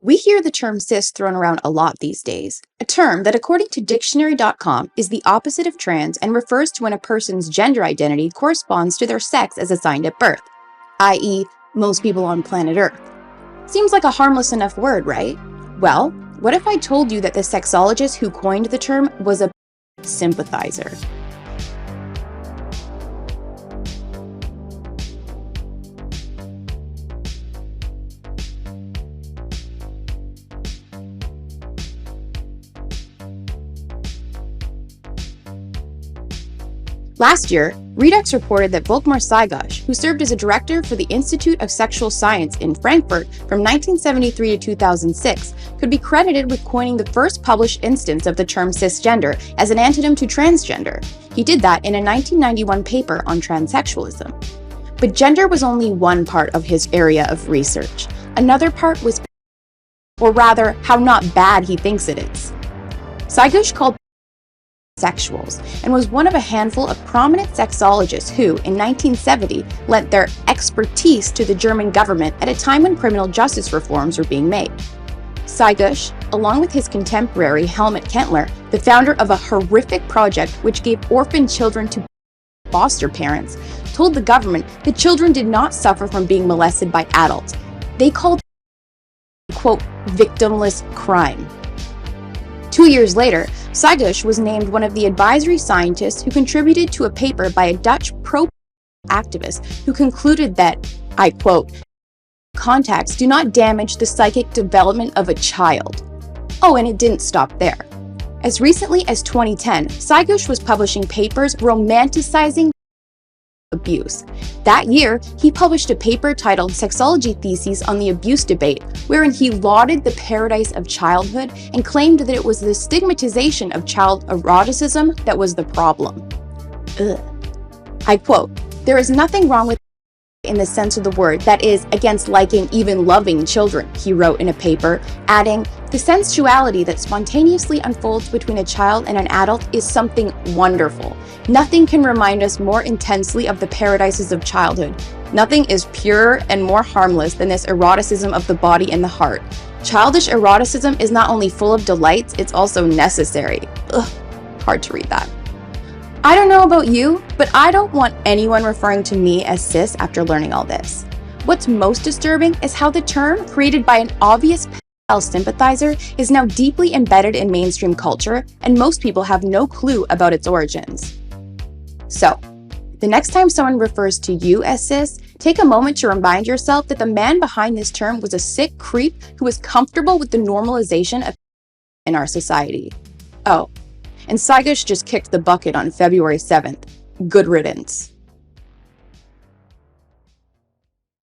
We hear the term cis thrown around a lot these days, a term that, according to dictionary.com, is the opposite of trans and refers to when a person's gender identity corresponds to their sex as assigned at birth, i.e., most people on planet Earth. Seems like a harmless enough word, right? Well, what if I told you that the sexologist who coined the term was a sympathizer? Last year, ReduXX reported that Volkmar Saigosh, who served as a director for the Institute of Sexual Science in Frankfurt from 1973 to 2006, could be credited with coining the first published instance of the term cisgender as an antonym to transgender. He did that in a 1991 paper on transsexualism. But gender was only one part of his area of research. Another part was, or rather, how not bad he thinks it is. Saigosh called sexuals and was one of a handful of prominent sexologists who, in 1970, lent their expertise to the German government at a time when criminal justice reforms were being made. Saigosh, along with his contemporary Helmut Kentler, the founder of a horrific project which gave orphan children to foster parents, told the government that children did not suffer from being molested by adults. They called it, quote, victimless crime. 2 years later, Saigosh was named one of the advisory scientists who contributed to a paper by a Dutch pro-activist who concluded that, I quote, contacts do not damage the psychic development of a child. Oh, and it didn't stop there. As recently as 2010, Saigosh was publishing papers romanticizing abuse. That year, he published a paper titled Sexology Theses on the Abuse Debate, wherein he lauded the paradise of childhood and claimed that it was the stigmatization of child eroticism that was the problem. Ugh. I quote, "There is nothing wrong with in the sense of the word, that is, against liking, even loving children," he wrote in a paper, adding, "The sensuality that spontaneously unfolds between a child and an adult is something wonderful. Nothing can remind us more intensely of the paradises of childhood. Nothing is purer and more harmless than this eroticism of the body and the heart. Childish eroticism is not only full of delights, it's also necessary." Ugh, hard to read that. I don't know about you, but I don't want anyone referring to me as cis after learning all this. What's most disturbing is how the term, created by an obvious pedophiles sympathizer, is now deeply embedded in mainstream culture, and most people have no clue about its origins. So, the next time someone refers to you as cis, take a moment to remind yourself that the man behind this term was a sick creep who was comfortable with the normalization of in our society. Oh, and Saigosh just kicked the bucket on February 7th. Good riddance.